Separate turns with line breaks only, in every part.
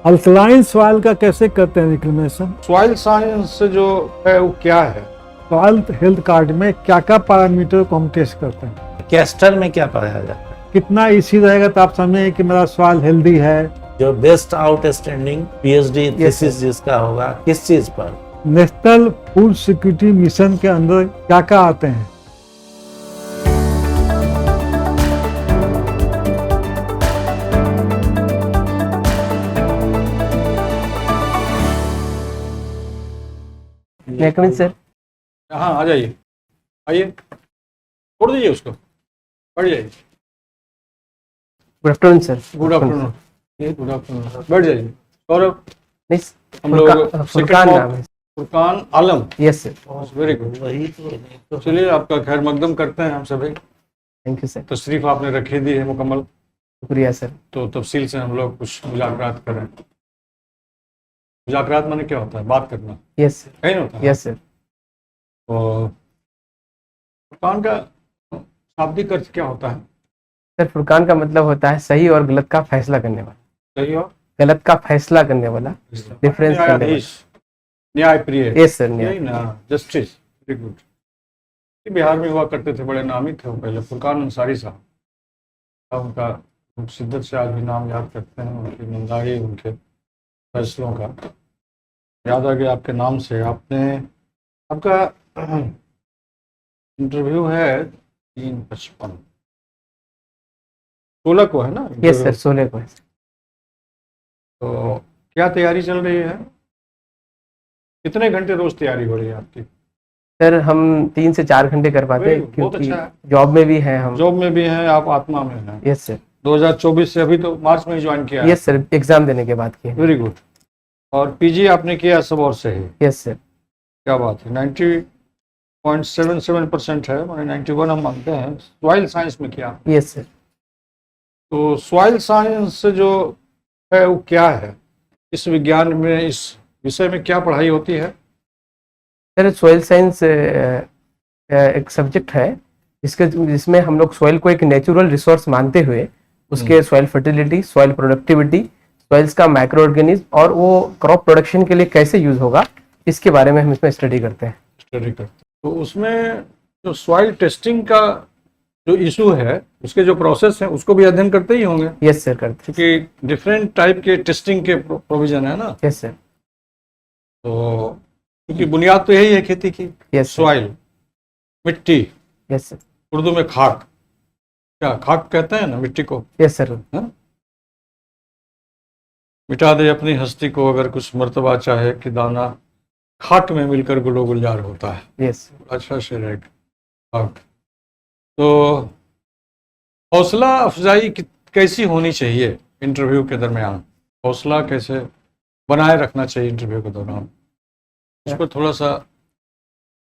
Alkaline soil का कैसे करते हैं रिक्लेमेशन?
सॉइल साइंस जो है वो क्या है?
सॉइल हेल्थ कार्ड में क्या क्या पैरामीटर को हम टेस्ट करते हैं?
कैस्टर में क्या पाया जाता है?
कितना इसी रहेगा तो आप समझें कि मेरा सॉइल हेल्दी है।
जो बेस्ट आउटस्टैंडिंग पीएचडी थीसिस जिसका होगा किस चीज पर?
नेशनल फूड सिक्योरिटी मिशन के अंदर क्या क्या आते हैं?
सर
हाँ, आ जाइए, आइए, छोड़ दीजिए उसको, बैठ जाइए।
Good afternoon sir.
Good afternoon, good afternoon, बैठ जाइए। सौरभ,
नहीं,
हम लोग
फुरकान नाम है।
Furqan Alam.
Yes sir.
Very good.
वही तो
चलिए, आपका खैर मकदम करते हैं हम सभी।
Thank you sir.
तशरीफ आपने रखी दी है मुकम्मल,
शुक्रिया सर।
तो तफसील से हम लोग कुछ मुज़ाकरात करें। मुज़ाकरात माने क्या होता है? बात करना।
Yes sir.
कहीं होता है।
Yes sir.
तो फुरकान का शाब्दिक अर्थ क्या होता है?
सर फुरकान का मतलब होता है सही और गलत का फैसला करने वाला।
सही और
गलत का फैसला करने वाला, डिफरेंस करने वाला।
न्याय प्रिय।
Yes sir.
यही ना, जस्टिस। Very good. बिहार में हुआ करते थे, बड़े नामी थे वो पहले, फुरकान अंसारी साहब। अब उनका शिद्दत से आज भी नाम याद करते हैं, उनकी ईमानदारी, उनके फैसलों का। याद आ गया आपके नाम से। आपका इंटरव्यू है 3:55, 16 को है ना?
यस सर, 16 को है।
तो क्या तैयारी चल रही है? कितने घंटे रोज तैयारी हो रही है आपकी?
सर हम 3 से 4 घंटे कर पाते हैं,
बहुत
क्योंकि
अच्छा है।
जॉब में भी हैं हम।
जॉब में भी हैं आप, आत्मा में हैं।
Yes sir.
2024 से, अभी तो मार्च में ही ज्वाइन किया है।
यस सर, एग्जाम देने के बाद किए।
Very good. और पीजी आपने किया सब और से ही?
Yes sir.
क्या बात है। 90.77% है, मैंने 91 हम मानते हैं। सॉइल साइंस में किया?
Yes sir.
तो सॉइल साइंस जो है वो क्या है? इस विज्ञान में, इस विषय में क्या पढ़ाई होती है?
सर सॉइल साइंस एक सब्जेक्ट है जिसमें हम लोग सॉइल को एक नेचुरल रिसोर्स मानते हुए उसके soil fertility, soil productivity, soils का माइक्रो ऑर्गेनिज्म और वो क्रॉप प्रोडक्शन के लिए कैसे यूज होगा, इसके बारे में हम इसमें स्टडी करते हैं।
तो उसमें जो सॉइल टेस्टिंग का जो इशू है, उसके जो प्रोसेस है, उसको भी अध्ययन करते ही होंगे?
यस सर, करते हैं।
क्योंकि डिफरेंट टाइप के टेस्टिंग के प्रोविजन है ना?
Yes sir.
तो क्योंकि बुनियाद तो यही है खेती की।
यस
सॉइल, मिट्टी,
यस सर।
उर्दू में खाक, क्या खाक कहते हैं ना मिट्टी को?
Yes sir.
मिटा दे अपनी हस्ती को अगर कुछ मर्तबा चाहे कि दाना, खाक में मिलकर गुलो गुलजार होता है।
यस।
अच्छा शेर है खाक। तो हौसला अफजाई कैसी होनी चाहिए इंटरव्यू के दरमियान? हौसला कैसे बनाए रखना चाहिए इंटरव्यू के दौरान? उस पर थोड़ा सा।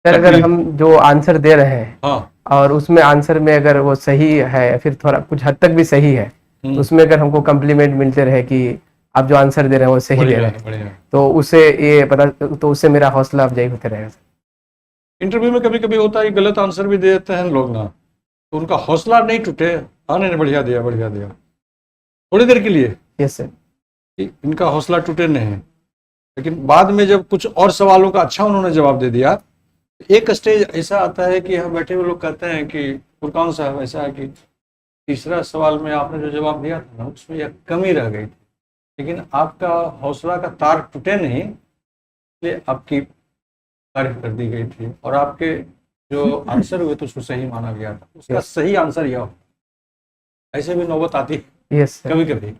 सर अगर हम जो आंसर दे रहे हैं,
हाँ,
और उसमें आंसर में अगर वो सही है, फिर थोड़ा कुछ हद तक भी सही है, तो उसमें अगर हमको कम्प्लीमेंट मिलते रहे कि आप जो आंसर दे रहे हैं वो सही दे रहे हैं, तो उससे ये पता, तो उससे मेरा हौसला अफजाई होते रहेगा।
इंटरव्यू में कभी कभी होता है गलत आंसर भी दे देते हैं लोग ना, तो उनका हौसला नहीं टूटे। हाँ, नहीं बढ़िया दिया, बढ़िया दिया, थोड़ी देर के लिए।
Yes sir.
कि इनका हौसला टूटे नहीं, लेकिन बाद में जब कुछ और सवालों का अच्छा उन्होंने जवाब दे दिया, एक स्टेज ऐसा आता है कि हम बैठे हुए लोग कहते हैं कि फुरकान साहब ऐसा है कि तीसरा सवाल में आपने जो जवाब दिया था ना, उसमें यह कमी रह गई थी, लेकिन आपका हौसला का तार टूटे नहीं, इसलिए आपकी तारीफ कर दी गई थी और आपके जो आंसर हुए तो उसको सही माना गया था। उसका सही आंसर यह हो। ऐसे भी नौबत आती है
यस
कभी कभी,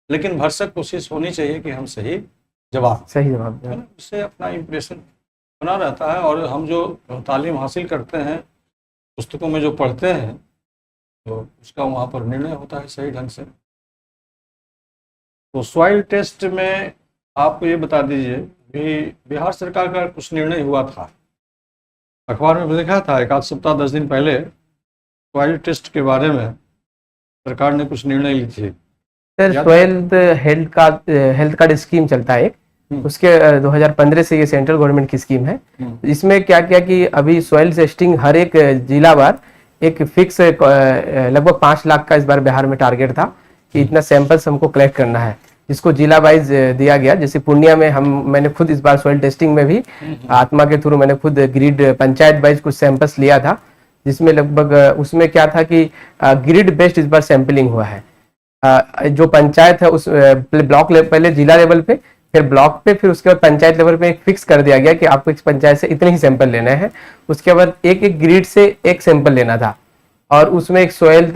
लेकिन भरसक कोशिश होनी चाहिए कि हम सही जवाब
दें।
उससे अपना इम्प्रेशन बना रहता है। और हम जो तालीम हासिल करते हैं, पुस्तकों में जो पढ़ते हैं, तो उसका वहाँ पर निर्णय होता है सही ढंग से। तो सॉइल टेस्ट में आप ये बता दीजिए, बिहार सरकार का कुछ निर्णय हुआ था, अखबार में लिखा था एक आध सप्ताह 10 दिन पहले, सॉइल टेस्ट के बारे में सरकार ने कुछ निर्णय ली थी।
Sir soil health card scheme चलता है एक, उसके 2015 से ये सेंट्रल गवर्नमेंट की स्कीम है। इसमें क्या किया कि अभी सॉइल टेस्टिंग हर एक जिला वार एक फिक्स लगभग 5 लाख का इस बार बिहार में टारगेट था कि इतना सैंपल्स हमको कलेक्ट करना है। जिसको जिला वाइज दिया गया। जैसे पूर्णिया में मैंने खुद इस बार सॉइल टेस्टिंग में भी आत्मा के थ्रू मैंने खुद ग्रिड पंचायत वाइज कुछ सैंपल्स लिया था, जिसमें लगभग उसमें क्या था कि ग्रिड बेस्ड इस बार सैंपलिंग हुआ है। जो पंचायत है उस ब्लॉक लेवल, पहले जिला लेवल पे, फिर ब्लॉक पे, फिर उसके बाद पंचायत लेवल पे एक फिक्स कर दिया गया कि आपको इस पंचायत से इतने ही सैंपल लेने हैं। उसके बाद एक एक ग्रिड से एक सैंपल लेना था, और उसमें एक सॉइल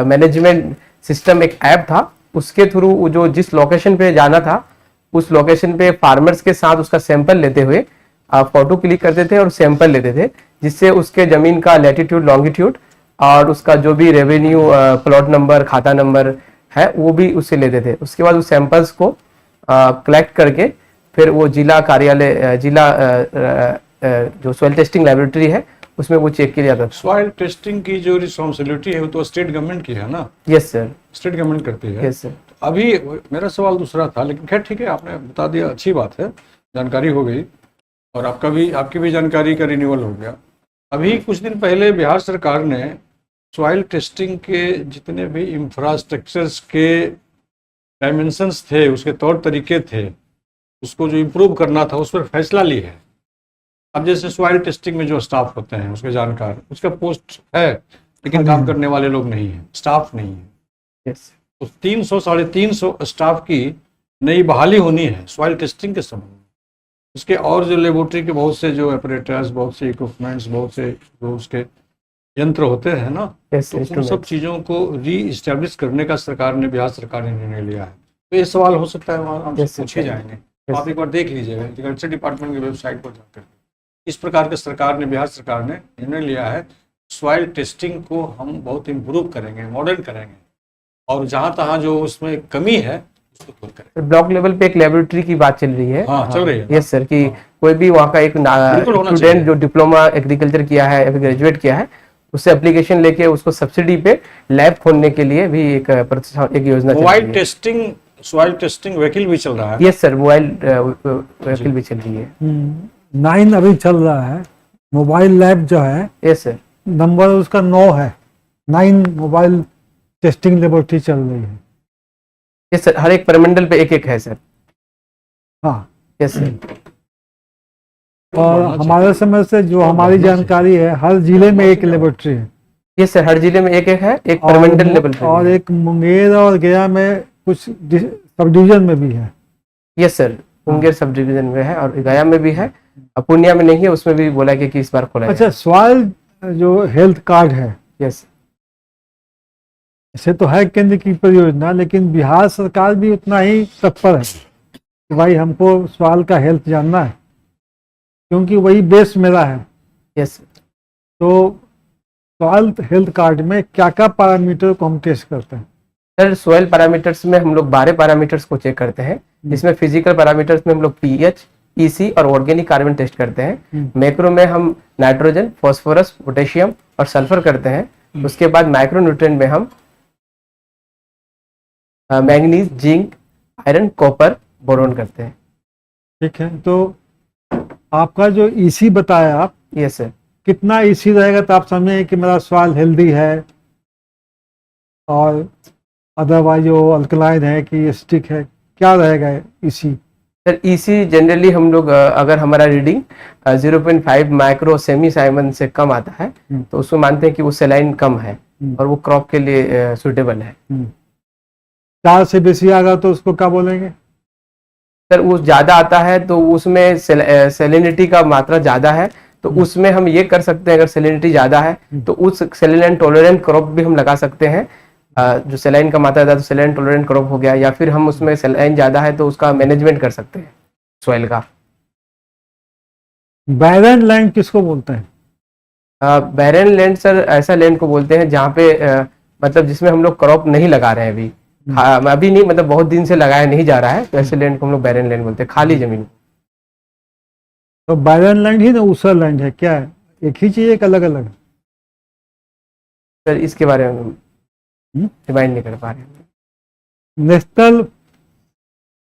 मैनेजमेंट सिस्टम एक ऐप था, उसके थ्रू जो जिस लोकेशन पे जाना था उस लोकेशन पे फार्मर्स के साथ उसका सैंपल लेते हुए आप फोटो क्लिक करते थे और सैंपल लेते थे, जिससे उसके जमीन का लैटिट्यूड, लॉन्गिट्यूड और उसका जो भी रेवेन्यू, प्लॉट नंबर, खाता नंबर है वो भी उससे लेते थे। उसके बाद उस सैंपल्स को कलेक्ट करके फिर वो जिला कार्यालय, जो सॉइल टेस्टिंग लैबोरेटरी है उसमें वो चेक किया जाता था।
सॉइल टेस्टिंग की जो रिस्पॉन्सिबिलिटी है वो तो स्टेट गवर्नमेंट की है ना?
Yes sir.
स्टेट गवर्नमेंट करती है।
Yes sir.
तो अभी मेरा सवाल दूसरा था, लेकिन खैर ठीक है, आपने बता दिया, अच्छी बात है, जानकारी हो गई, और आपकी भी जानकारी का रिन्यूअल हो गया। अभी कुछ दिन पहले बिहार सरकार ने सॉइल टेस्टिंग के जितने भी इंफ्रास्ट्रक्चर्स के डायमेंशंस थे, उसके तौर तरीके थे, उसको जो इम्प्रूव करना था उस पर फैसला ली है। अब जैसे सॉइल टेस्टिंग में जो स्टाफ होते हैं उसके जानकार, उसका पोस्ट है लेकिन काम करने वाले लोग नहीं है, स्टाफ नहीं है।
यस।
तो 300 350 स्टाफ की नई बहाली होनी है सॉइल टेस्टिंग के संबंध में। उसके और जो लेबोरेटरी के बहुत से जो ऑपरेटर्स, बहुत से इक्विपमेंट्स, बहुत से जो उसके यंत्र होते हैं ना, तो उन सब चीज़ों को री इस्टेब्लिश करने का सरकार ने, बिहार सरकार ने निर्णय लिया है। तो ये सवाल हो सकता है वहाँ आपसे पूछे जाएंगे, तो आप एक बार देख लीजिएगा एग्रीकल्चर डिपार्टमेंट की वेबसाइट पर जाकर। इस प्रकार के सरकार ने, बिहार सरकार ने निर्णय लिया है, सॉइल टेस्टिंग को हम बहुत इम्प्रूव करेंगे, मॉडर्न करेंगे, और जहाँ तहाँ जो उसमें कमी है उसको दूर करेंगे।
ब्लॉक लेवल पे एक लेबोरेटरी की बात चल रही है।
हाँ, चल रही है।
यस सर, कि कोई भी वहाँ का एक स्टूडेंट जो डिप्लोमा एग्रीकल्चर किया है या फिर ग्रेजुएट किया है, उससे एप्लीकेशन लेके उसको सब्सिडी पे लैब खोलने के लिए भी एक योजना चल रही है।
सॉइल टेस्टिंग व्हीकल भी चल रहा है।
यस सर, मोबाइल व्हीकल भी चल रही है।
9 अभी चल रहा है मोबाइल लैब जो है।
Yes sir.
नंबर उसका 9 है। 9 मोबाइल टेस्टिंग लेबोरेटरी चल रही है।
यस सर, हर एक परमंडल पे एक है सर।
हाँ।
Yes sir.
और हमारे समय से जो हमारी जानकारी है, हर जिले में एक लेबोरेटरी है।
यस सर, हर जिले में एक है, एक परमंडल लेवल पे
और एक मुंगेर और गया में कुछ सब डिवीजन में भी है।
Yes sir, Munger sub division में है और गया में भी है, पूर्णिया में नहीं है, उसमें भी बोला कि इस बार खोला।
अच्छा, सॉइल जो हेल्थ कार्ड है,
यस,
ऐसे तो है केंद्र की परियोजना, लेकिन बिहार सरकार भी उतना ही तत्पर है कि भाई हमको सॉइल का हेल्थ जानना है, क्योंकि वही बेस मेरा है।
यस।
तो सॉइल हेल्थ कार्ड में क्या क्या पैरामीटर को हम टेस्ट करते हैं?
सर, सॉइल पैरामीटर्स में हम लोग 12 पैरामीटर्स को चेक करते हैं, जिसमें फिजिकल पैरामीटर्स में हम लोग पीएच, ईसी और ऑर्गेनिक कार्बन टेस्ट करते हैं। मैक्रो में हम नाइट्रोजन, फास्फोरस, पोटेशियम और सल्फर करते हैं। उसके बाद माइक्रो न्यूट्रिएंट में हम manganese, zinc, iron, copper, boron करते हैं।
ठीक है, तो आपका जो ईसी बताया आप,
यस सर,
कितना ईसी रहेगा तो आप समझें कि मेरा सॉइल हेल्दी है, और अदरवाइज जो अल्कलाइन है कि एसिडिक है, क्या रहेगा ईसी?
सर, ईसी जनरली हम लोग अगर हमारा रीडिंग 0.5 माइक्रो सेमी साइमन से कम आता है तो उसको मानते हैं कि वो सेलाइन कम है और वो क्रॉप के लिए सुटेबल है।
4 से बेसी आएगा तो उसको क्या बोलेंगे?
सर, वो ज्यादा आता है तो उसमें सेलिनिटी का मात्रा ज्यादा है, तो उसमें हम ये कर सकते हैं, अगर सेलिनिटी ज्यादा है तो उस सेलिन टॉलरेंट क्रॉप भी हम लगा सकते हैं। जो सेलाइन का मात्रा ज्यादा तो सेलाइन टॉलरेंट क्रॉप हो गया, या फिर हम उसमें सेलाइन ज्यादा है तो उसका मैनेजमेंट कर सकते हैं सॉइल का।
बैरन लैंड किसको बोलते हैं?
बैरन लैंड सर ऐसा लैंड को बोलते हैं जहाँ पे मतलब जिसमें हम लोग क्रॉप नहीं लगा रहे हैं अभी नहीं, मतलब बहुत दिन से लगाया नहीं जा रहा है, तो ऐसे लैंड को हम लोग बैरन लैंड बोलते हैं, खाली जमीन।
तो बैरन लैंड ही ना ऊसर लैंड है, क्या है? एक ही चीज, एक अलग अलग?
सर, इसके बारे में डिमाइंड नहीं कर पा रहे।
नेशनल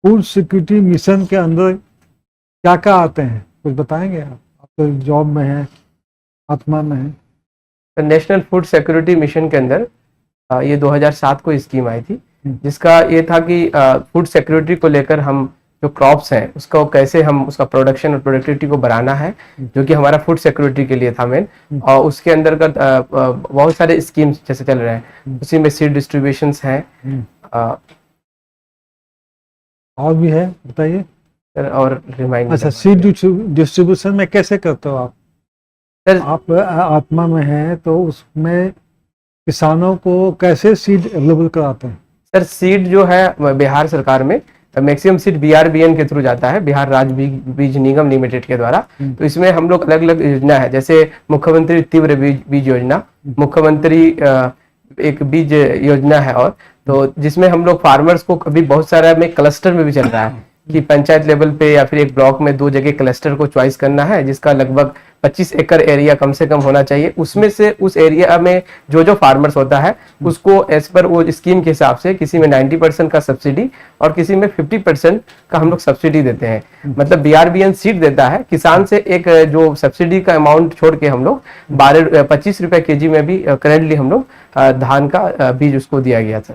फूड सिक्योरिटी मिशन के अंदर क्या क्या आते हैं, कुछ बताएंगे आप? तो जॉब में है, आत्मा में है।
नेशनल फूड सिक्योरिटी मिशन के अंदर ये 2007 को स्कीम आई थी, जिसका ये था कि फूड सिक्योरिटी को लेकर हम जो क्रॉप्स हैं उसको कैसे हम उसका प्रोडक्शन और प्रोडक्टिविटी को बढ़ाना है, जो कि हमारा फूड सिक्योरिटी के लिए था मेन। और उसके अंतर्गत बहुत सारे स्कीम्स जैसे चल रहे हैं, उसी में सीड डिस्ट्रीब्यूशंस हैं
और भी है, बताइए।
और रिमाइंड।
अच्छा, सीड डिस्ट्रीब्यूशन में कैसे करते हो आप?
सर
आप आत्मा में हैं तो उसमें किसानों को कैसे सीड अवेलेबल कराते हैं?
सर सीड जो है बिहार सरकार में मैक्सिमम सीड BRBN के थ्रू जाता है, बिहार राज्य बीज निगम लिमिटेड के द्वारा। तो इसमें हम लोग अलग अलग योजना है, जैसे मुख्यमंत्री तीव्र बीज योजना, मुख्यमंत्री एक बीज योजना है, और तो जिसमें हम लोग फार्मर्स को अभी बहुत सारा में क्लस्टर में भी चल रहा है कि पंचायत लेवल पे या फिर एक ब्लॉक में 2 जगह क्लस्टर को चॉइस करना है, जिसका लगभग 25 एकड़ एरिया कम से कम होना चाहिए। उसमें से उस एरिया में जो फार्मर्स होता है उसको एज पर वो स्कीम के हिसाब से किसी में 90% का सब्सिडी और किसी में 50% का हम लोग सब्सिडी देते हैं। मतलब BRBN सीड देता है, किसान से एक जो सब्सिडी का अमाउंट छोड़ के हम लोग 25 रुपए kg में भी करेंटली हम लोग धान का बीज उसको दिया गया सर।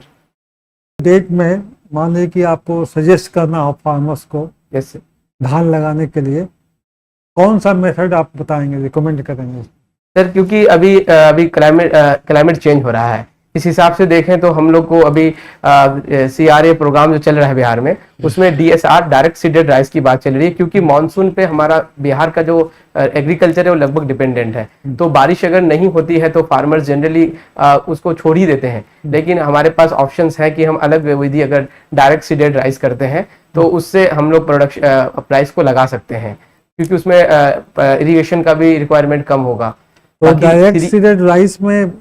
डेट में मान लीजिए कि आपको सजेस्ट करना हो फार्मर्स को
यस
धान लगाने के लिए, कौन सा मेथड आप बताएंगे, रिकमेंड करेंगे?
सर, क्योंकि अभी क्लाइमेट चेंज हो रहा है, इस हिसाब से देखें तो हम लोग को अभी CRA प्रोग्राम जो चल रहा है बिहार में, उसमें DSR डायरेक्ट सीडेड राइस की बात चल रही है, क्योंकि मानसून पे हमारा बिहार का जो एग्रीकल्चर है वो लगभग डिपेंडेंट है। तो बारिश अगर नहीं होती है तो फार्मर्स जनरली उसको छोड़ ही देते हैं, लेकिन हमारे पास ऑप्शंस है कि हम अलग विधि अगर डायरेक्ट सीडेड राइस करते हैं तो उससे हम लोग प्रोडक्शन प्राइस को लगा सकते हैं, क्योंकि उसमें इरिगेशन का भी रिक्वायरमेंट कम होगा।
तो डायरेक्ट सीडेड राइस में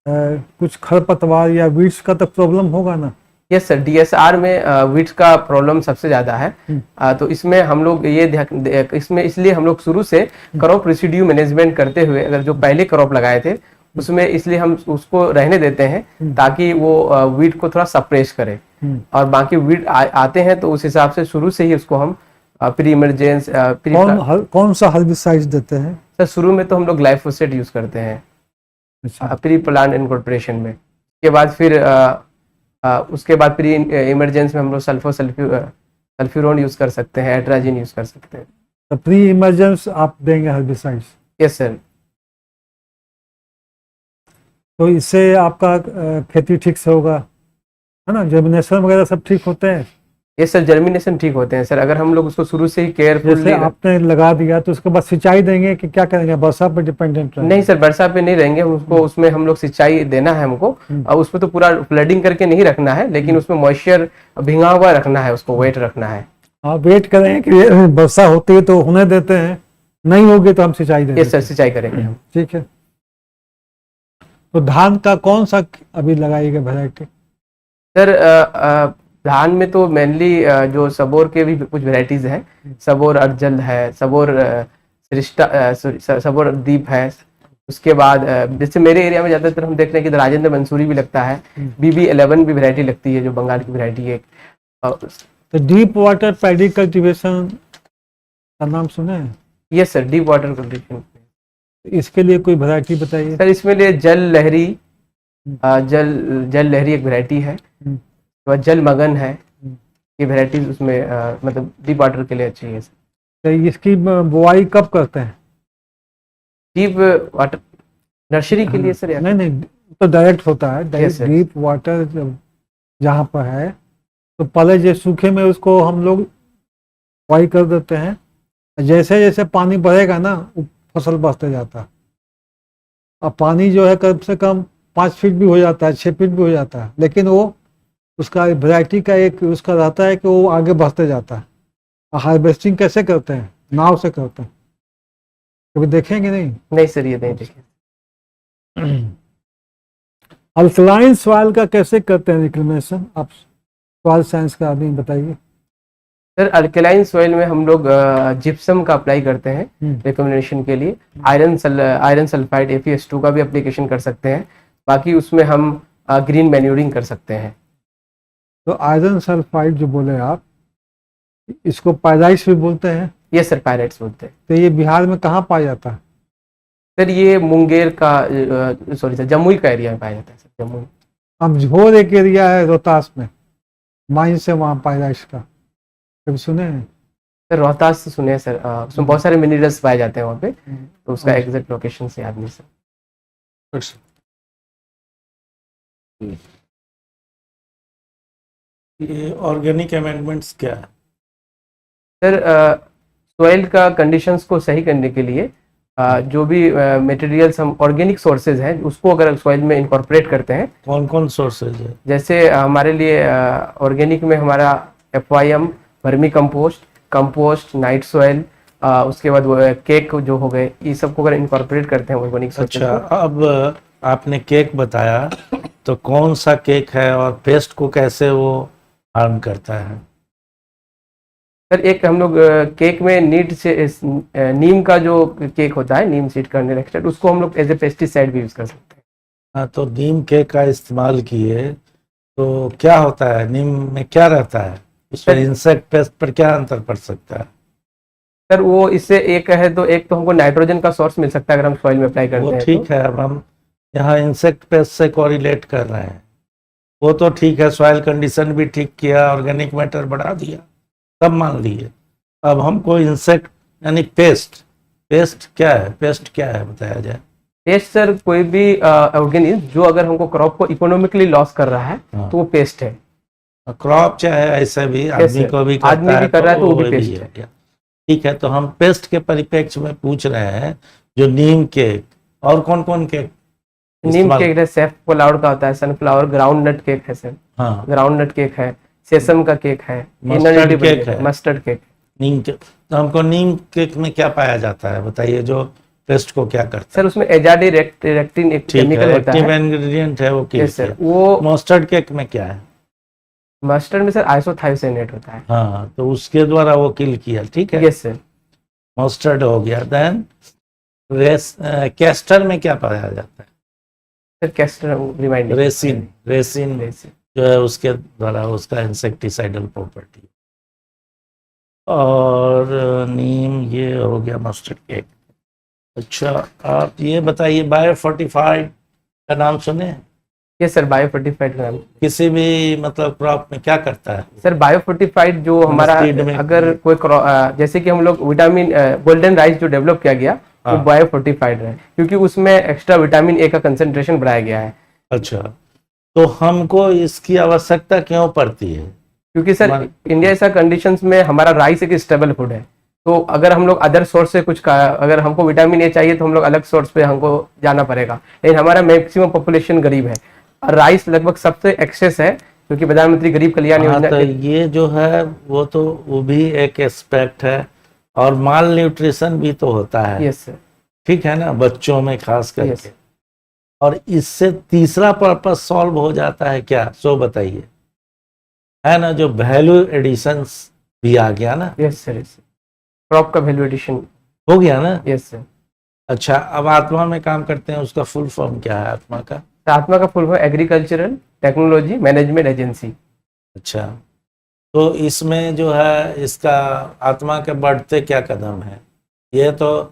कुछ खरपतवार या वीड्स का तो प्रॉब्लम होगा ना?
यस सर, DSR में वीड्स का प्रॉब्लम सबसे ज्यादा है। तो इसमें हम लोग इसमें इसलिए हम लोग शुरू से क्रॉप रेसिड्यू मैनेजमेंट करते हुए, अगर जो पहले क्रॉप लगाए थे उसमें, इसलिए हम उसको रहने देते हैं ताकि वो वीड को थोड़ा सप्रेस करे, और बाकी वीड आते हैं तो उस हिसाब से शुरू से ही उसको हम प्री इमरजेंस
कौन सा हर्बिसाइड देते हैं?
सर शुरू में तो हम लोग ग्लाइफोसेट यूज करते हैं प्री प्लांट इनकॉर्पोरेशन में। उसके बाद प्री इमरजेंस में हम लोग सल्फ्यूरोन यूज कर सकते हैं, एट्राजिन यूज कर सकते हैं।
तो प्री इमरजेंस आप देंगे हर्बिसाइड्स?
Yes sir.
तो इससे आपका खेती ठीक से होगा, है ना? जर्मिनेशन वगैरह सब ठीक होते हैं?
ये सर, जर्मिनेशन ठीक होते हैं सर, अगर हम लोग उसको शुरू से ही केयरफुल।
जैसे आपने लगा दिया तो उसके बाद सिंचाई देंगे कि क्या करेंगे, वर्षा पे डिपेंडेंट रहेंगे?
नहीं सर, वर्षा पे नहीं रहेंगे उसको, उसमें हम लोग सिंचाई देना है हमको, और उसमें तो पूरा फ्लडिंग करके नहीं रखना है, लेकिन उसमें मॉइस्चर भिंगा हुआ रखना है, उसको वेट रखना है।
हाँ, वेट करेंगे कि वर्षा होती है तो होने देते हैं, नहीं होगी तो हम सिंचाई देंगे।
यस सर, सिंचाई करेंगे हम।
ठीक है। तो धान का कौन सा अभी लगाइएगा वैरायटी?
सर धान में तो मेनली जो सबोर के भी कुछ वेराइटीज हैं, सबोर अर्जल है, सबोर सबोर दीप है। उसके बाद जैसे मेरे एरिया में ज्यादातर हम देख रहे हैं कि राजेंद्र मंसूरी भी लगता है, BB11 भी वैरायटी लगती है जो बंगाल की वैरायटी है।
तो डीप वाटर पैडी कल्टीवेशन का नाम सुने हैं?
Yes sir, deep water cultivation.
इसके लिए कोई वैरायटी बताइए
सर। इसमें लिए जल लहरी एक वैरायटी है, जल मगन है, ये वैरायटीज उसमें मतलब डीप वाटर के लिए अच्छी है।
तो इसकी बुआई कब करते हैं?
डीप वाटर नर्सरी के लिए सर?
नहीं, तो डायरेक्ट होता है, डायरेक्ट डीप वाटर जब जहाँ पर है तो पहले जो सूखे में उसको हम लोग बुआई कर देते हैं, जैसे जैसे पानी बढ़ेगा ना फसल बढ़ते जाता है। अब पानी जो है कम से कम 5 फीट भी हो जाता है, 6 फीट भी हो जाता है, लेकिन वो उसका वैरायटी का एक उसका रहता है कि वो आगे बढ़ते जाता है। हार्वेस्टिंग कैसे करते हैं? नाव से करते हैं, कभी देखेंगे? नहीं
सर, ये नहीं देखे।
अल्कलाइन सॉइल का कैसे करते हैं रिक्लेमेशन? आप सॉइल साइंस का आदमी बताइए।
सर अल्कलाइन सॉइल में हम लोग जिप्सम का अप्लाई करते हैं रिकमेंडेशन के लिए। आयरन सल्फाइड FeS2 का भी एप्लीकेशन कर सकते हैं। बाकी उसमें हम ग्रीन मैन्यूरिंग कर सकते हैं।
तो आयरन सल्फाइड जो बोले आप, इसको पायराइट्स भी बोलते हैं?
यस सर, पायराइट्स बोलते हैं।
तो ये बिहार में कहाँ पाया जाता है?
सर ये मुंगेर का सॉरी सर, जमुई का एरिया में पाया जाता है सर, जमुई।
अमझोर एक एरिया है रोहतास में, माइन से वहाँ पाया इसका, कभी सुने हैं?
सर रोहतास से सुने हैं सर, उसमें बहुत सारे मिनरल्स पाए जाते हैं वहाँ पे, तो उसका एग्जैक्ट लोकेशन से याद नहीं सर।
अच्छा।
ये ऑर्गेनिक अमेंडमेंट्स क्या है?
सर सॉइल का कंडीशंस को सही करने के लिए जो भी मटेरियल्स हम ऑर्गेनिक सोर्सेज हैं उसको अगर सॉइल में इंकॉर्पोरेट करते हैं,
कौन कौन सोर्सेज है?
जैसे हमारे लिए ऑर्गेनिक में हमारा FYM, vermi compost, night soil, उसके बाद वो केक जो हो गए, ये सबको अगर इंकॉर्पोरेट करते हैं ऑर्गेनिक सोर्सेज
अच्छा,
को।
अब आपने केक बताया, तो कौन सा केक है और पेस्ट को कैसे वो हार्म करता है?
सर एक हम लोग केक में नीम का जो केक होता है, नीम सीड कर्नल एक्सट्रैक्ट, उसको हम लोग एज ए पेस्टिसाइड भी यूज कर सकते हैं।
हाँ, तो नीम केक का इस्तेमाल किए तो क्या होता है? नीम में क्या रहता है? उसमें इंसेक्ट पेस्ट पर क्या अंतर पड़ सकता है?
सर वो इससे एक है, तो एक तो हमको नाइट्रोजन का सोर्स मिल सकता है अगर हम सॉइल में अप्लाई करते
वो
हैं
ठीक है, अब हम यहाँ इंसेक्ट पेस्ट से कोरिलेट कर रहे हैं, वो तो ठीक है, सॉइल कंडीशन भी ठीक किया, ऑर्गेनिक मैटर बढ़ा दिया, सब मान लिए। अब हमको इंसेक्ट यानी पेस्ट क्या है? पेस्ट क्या है बताया जाए।
पेस्ट सर कोई भी ऑर्गेनिज्म जो अगर हमको क्रॉप को इकोनॉमिकली लॉस कर रहा है
हाँ।
तो वो पेस्ट है।
क्रॉप चाहे ऐसे भी आदमी को भी करता
आदमी भी कर रहा है तो वो भी पेस्ट है।
ठीक है, तो हम पेस्ट के परिप्रेक्ष्य में पूछ रहे हैं, जो नीम केक और कौन कौन केक?
नीम केक है, सैफफ्लावर का होता है, सनफ्लावर, ग्राउंड नट केक है सर,
हाँ,
ग्राउंड नट केक है, सेसम का केक है,
मस्टर्ड केक है,
मस्टर्ड केक।
नीम केक। तो हमको नीम केक में क्या पाया जाता है बताइए, जो पेस्ट को क्या करता है?
सर उसमें एजाडिरेक्टिन एक केमिकल होता
एक्टिव
है,
इंग्रेडिएंट है वो किल
यस सर।
किया।
वो
मस्टर्ड केक में क्या है?
मस्टर्ड में सर आइसोथायोसाइनेट होता है,
हाँ, तो उसके द्वारा वो किल किया, ठीक है,
यस सर।
मस्टर्ड हो गया। देन कैस्टर में क्या पाया जाता है?
सर कैस्टर रिमाइंड
रेसिन जो है उसके द्वारा उसका इंसेक्टिसाइडल प्रॉपर्टी। और नीम, ये हो गया मस्टर्ड केक। अच्छा, आप ये बताइए, बायोफोर्टिफाइड का नाम सुने?
यस सर, बायोफोर्टिफाइड का नाम।
किसी भी मतलब क्रॉप में क्या करता है?
सर बायोफोर्टिफाइड जो हमारा
सीड में
अगर कोई जैसे कि हम लोग विटामिन गोल्डन राइस जो डेवलप किया गया वो
हाँ।
बायोफोर्टिफाइड है, क्योंकि उसमें एक्स्ट्रा विटामिन ए का कंसंट्रेशन बढ़ाया गया है।
अच्छा, तो हमको इसकी आवश्यकता क्यों पड़ती है?
क्योंकि सर इंडिया ऐसा कंडीशंस में हमारा राइस एक स्टेबल फूड है, तो अगर हम लोग अदर सोर्स से कुछ अगर हमको विटामिन ए चाहिए तो हम लोग अलग सोर्स पे हमको जाना पड़ेगा, लेकिन हमारा मैक्सिमम पॉपुलेशन गरीब है और राइस लगभग सबसे एक्सेस है, क्योंकि प्रधानमंत्री गरीब कल्याण योजना।
तो ये जो है वो भी एक एस्पेक्ट है, और माल न्यूट्रिशन भी तो होता है।
यस सर,
ठीक है ना, बच्चों में खास करके। और इससे तीसरा पर्पस सॉल्व हो जाता है क्या, सो बताइए, है ना, जो वैल्यू एडिशंस भी आ गया ना।
यस सर, क्रॉप का वैल्यू एडिशन
हो गया ना।
Yes sir.
अच्छा, अब आत्मा में काम करते हैं, उसका फुल फॉर्म क्या है आत्मा का?
आत्मा का full form agricultural technology management agency.
अच्छा, तो इसमें जो है इसका आत्मा के बढ़ते क्या कदम है? ये तो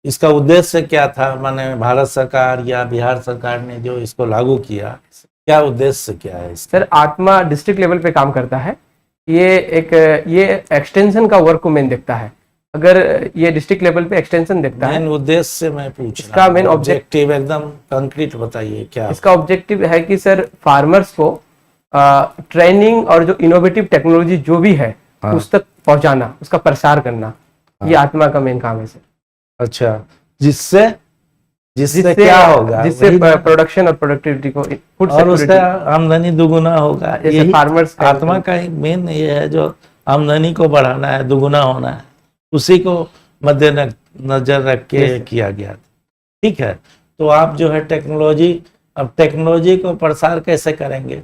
इसका उद्देश्य क्या था, माने भारत सरकार या बिहार सरकार ने जो इसको लागू किया, क्या उद्देश्य क्या है इसका?
सर आत्मा डिस्ट्रिक्ट लेवल पे काम करता है, ये एक्सटेंशन का वर्क को मेन देखता है। अगर ये डिस्ट्रिक्ट लेवल पे एक्सटेंशन देखता है,
मेन उद्देश्य मैं पूछ
इसका
रहा हूं,
मेन
ऑब्जेक्टिव एकदम कंक्रीट बताइए क्या?
इसका ऑब्जेक्टिव है कि सर फार्मर्स को ट्रेनिंग और जो इनोवेटिव टेक्नोलॉजी जो भी है
हाँ।
उस तक पहुंचाना, उसका प्रसार करना, ये आत्मा का मेन काम है सर।
अच्छा, जिससे क्या होगा?
जिससे प्रोडक्शन और प्रोडक्टिविटी को, फूड
और उसका आमदनी दुगुना होगा। यही
फार्मर्स
आत्मा का मेन ये है, जो आमदनी को बढ़ाना है, दुगुना होना है, उसी को मद्देनजर रख के किया गया था। ठीक है, तो आप जो है अब टेक्नोलॉजी को प्रसार कैसे करेंगे?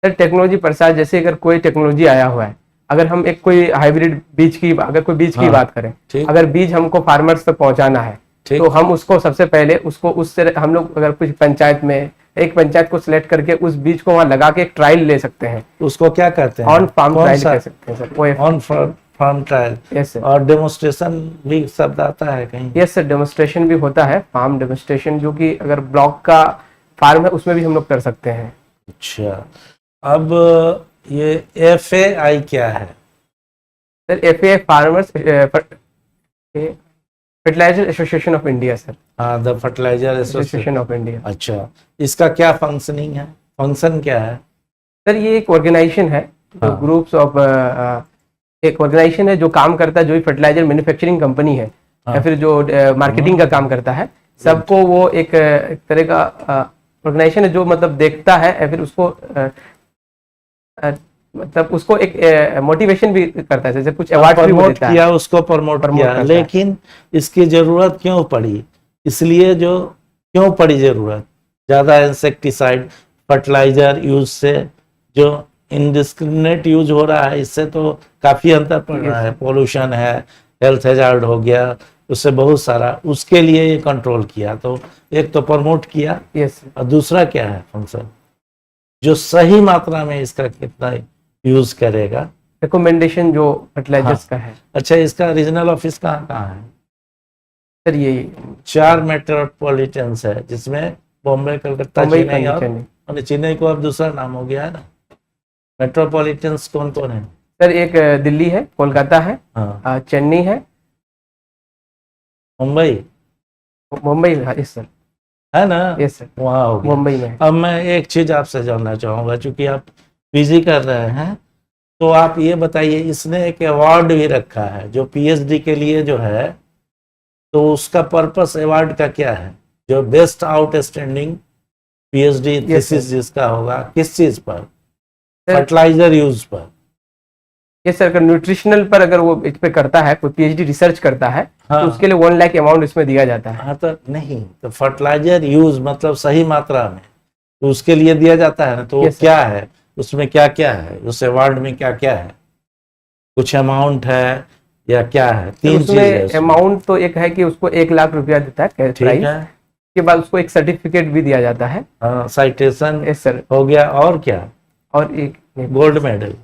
सर टेक्नोलॉजी प्रसार, जैसे अगर कोई टेक्नोलॉजी आया हुआ है, अगर हम एक कोई हाइब्रिड बीज की
हाँ,
बात करें, अगर बीज हमको फार्मर्स तक पहुंचाना है, तो हम उसको सबसे पहले उससे हम लोग अगर कुछ पंचायत में एक पंचायत को सिलेक्ट करके उस बीज को वहां लगा के एक ट्रायल ले सकते हैं।
उसको क्या कहते हैं?
ऑन फार्म ट्रायल कह सकते हैं sir,
on farm trial.
Yes sir.
और डेमोन्स्ट्रेशन भी शब्द आता है कहीं?
यस सर, डेमोन्स्ट्रेशन भी होता है, फार्म डेमोन्स्ट्रेशन, जो कि अगर ब्लॉक का फार्म है उसमें भी हम लोग कर सकते हैं।
अच्छा, अब ये FAI क्या है?
Sir FAI farmers fertiliser association of India sir,
हाँ, the fertiliser association.
Association of India.
अच्छा, इसका क्या फंक्शनिंग है? फंक्शन क्या है?
सर ये एक ऑर्गेनाइजेशन है जो
हाँ।
ग्रुप्स ऑफ एक ऑर्गेनाइजेशन है जो काम करता है, जो भी फर्टिलाइजर मैन्युफैक्चरिंग कंपनी है
हाँ।
या फिर जो मार्केटिंग का काम करता है, सबको वो एक तरह का ऑर्गेनाइजेशन है जो मतलब देखता है या फिर उसको मतलब उसको एक मोटिवेशन भी करता है, जैसे कुछ अवार्ड भी वो
प्रमोट
देता है।
किया, उसको प्रमोट
प्रमोट
किया।
करता है।
लेकिन इसकी जरूरत क्यों पड़ी? इसलिए जो क्यों पड़ी जरूरत, ज्यादा इंसेक्टिसाइड फर्टिलाइजर यूज से जो इनडिस्क्रिमिनेट यूज हो रहा है, इससे तो काफी अंतर पड़ रहा है। पोल्यूशन है, हेल्थ हैजार्ड हो गया, उससे बहुत सारा, उसके लिए ये कंट्रोल किया। तो एक तो प्रमोट किया,
यस
और दूसरा क्या है फंक्शन, जो सही मात्रा में इसका कितना यूज करेगा।
रिकमेंडेशन जो फर्टिलाइजर्स का है।
अच्छा, इसका रीजनल ऑफिस कहाँ कहाँ है?
सर ये
4 मेट्रोपॉलिटन्स है, जिसमें बॉम्बे, कलकत्ता,
मुंबई,
चेन्नई
चेन्नई।
और चेन्नई को अब दूसरा नाम हो गया है ना। मेट्रोपॉलिटन्स कौन कौन है?
सर एक दिल्ली है, कोलकाता है,
हाँ,
चेन्नई है,
मुंबई
मुंबई है। यस सर,
है ना,
यस सर,
वहाँ हो गया।
मुंबई में है।
अब मैं एक चीज आपसे जानना चाहूंगा, चूंकि आप पीजी कर रहे हैं, तो आप ये बताइए, इसने एक अवार्ड भी रखा है जो पीएचडी के लिए जो है, तो उसका पर्पस अवार्ड का क्या है? जो बेस्ट आउटस्टैंडिंग पीएचडी थीसिस जिसका होगा, किस चीज पर? फर्टिलाइजर यूज पर।
ये सर अगर न्यूट्रिशनल पर अगर वो इस पे करता है, कोई पीएचडी रिसर्च करता है,
हाँ।
तो उसके लिए 1 लाख अमाउंट इसमें दिया जाता है।
हाँ, तो नहीं, तो फर्टिलाइजर यूज मतलब सही मात्रा में, तो उसके लिए दिया जाता है ना। तो वो
Yes, sir.
क्या है, उसमें क्या क्या है, उस अवार्ड में क्या क्या है? कुछ अमाउंट है या क्या है? 3 चीज है
उसमें
उसमें।
अमाउंट तो एक है कि उसको 1 लाख रुपया देता है कैश
ठीक
प्राइस।
है,
उसके बाद उसको एक सर्टिफिकेट भी दिया जाता है।
साइटेशन
यस सर,
हो गया, और क्या?
और एक
गोल्ड मेडल।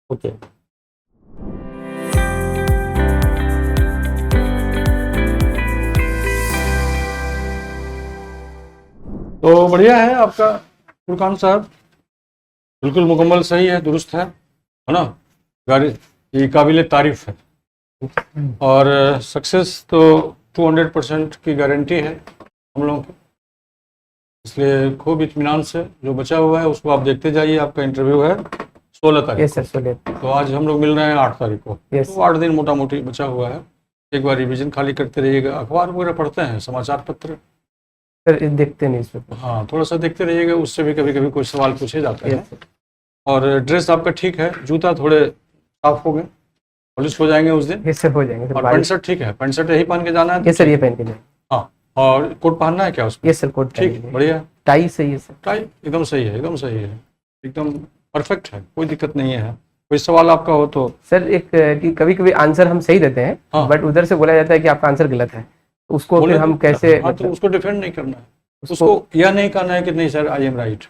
ओके।
तो बढ़िया है आपका फुरकान साहब, बिल्कुल मुकम्मल सही है, दुरुस्त है ना। गाड़ी ये काबिल तारीफ है, और सक्सेस तो 200% की गारंटी है हम लोगों की। इसलिए खूब इत्मीनान से जो बचा हुआ है उसको आप देखते जाइए। आपका इंटरव्यू है 16 तारीख
यस सर, 16।
तो आज हम लोग मिल रहे हैं 8 तारीख को।
Yes.
तो 8 दिन मोटा मोटी बचा हुआ है। एक बार रिवीजन खाली करते रहिएगा। अखबार वगैरह पढ़ते हैं, समाचार पत्र?
सर ये देखते नहीं इसमें।
हाँ, थोड़ा सा देखते रहिएगा, उससे भी कभी कभी कोई सवाल पूछे जाते हैं।
यस सर,
और ड्रेस आपका ठीक है, जूता थोड़े साफ हो गए, पॉलिश हो जाएंगे उस दिन।
यस सर, हो जाएंगे सर।
और पैंट शर्ट ठीक है, पैंट शर्ट यही पहन के जाना है?
यस सर, ये पहन के जाए।
हाँ, और कोट पहनना है क्या उसमें?
यस सर, कोट
ठीक, बढ़िया।
टाई सही है सर।
टाई एकदम सही है, एकदम सही है, एकदम परफेक्ट है, कोई दिक्कत नहीं है। कोई सवाल आपका हो तो?
सर एक कि कभी कभी आंसर हम सही देते हैं,
हाँ।
बट उधर से बोला जाता है कि आपका आंसर गलत है, तो उसको
बोले
फिर हम
तो-
कैसे
हाँ, तो
मतलब
उसको डिफेंड नहीं करना है,
उसको
उसको यह नहीं कहना है कि नहीं sir I am right,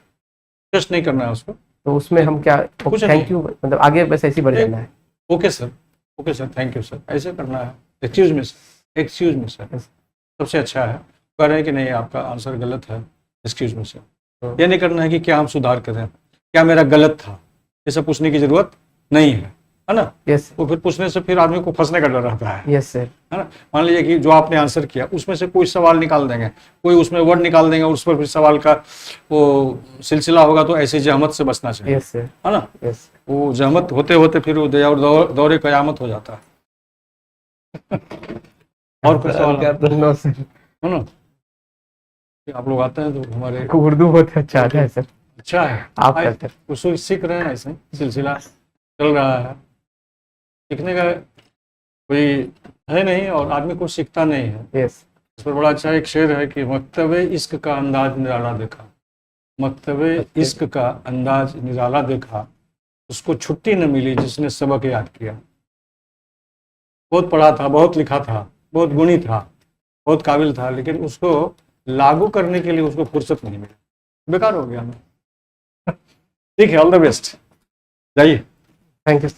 test नहीं करना है उसको।
तो उसमें हम क्या
कुछ
थैंक
नहीं।
यू मतलब आगे बस ऐसे ही बढ़ जाना है।
Okay sir, okay sir, thank you sir, ऐसे करना है। Excuse me sir, excuse me sir,
Yes.
सबसे अच्छा है। कह रहे हैं कि नहीं आपका आंसर गलत है, एक्सक्यूज मी सर। ये नहीं करना है कि क्या हम सुधार करें, क्या मेरा गलत था, ये सब पूछने की जरूरत नहीं है ना।
यस
वो फिर पूछने से फिर आदमी को फंसने का डर रहता है
यस सर,
है ना। मान लीजिए कि जो आपने आंसर किया उसमें से कोई सवाल निकाल देंगे, कोई उसमें वर्ड निकाल देंगे, उस पर फिर सवाल का वो सिलसिला होगा, तो ऐसी जहमत से बचना चाहिए,
यस सर,
है ना।
यस।
वो जहमत होते होते फिर वो दौरे कयामत हो जाता है। और कुछ सवाल है
नो सर,
ना? आप लोग आते हैं तो हमारे
उर्दू बहुत अच्छा आता है सर,
अच्छा है,
आप करते हैं।
उसको सीख रहे हैं, ऐसे सिलसिला चल रहा है, सीखने का कोई है नहीं और आदमी कुछ सीखता नहीं है।
यस
इस पर बड़ा अच्छा एक शेर है कि मकतबे इश्क का अंदाज निराला देखा, मकतबे इश्क का अंदाज निराला देखा, उसको छुट्टी न मिली जिसने सबक याद किया। बहुत पढ़ा था, बहुत लिखा था, बहुत गुणी था, बहुत काबिल था, लेकिन उसको लागू करने के लिए उसको फुर्सत नहीं मिली, बेकार हो गया। ठीक है, ऑल द बेस्ट, जाइए।
Thank you.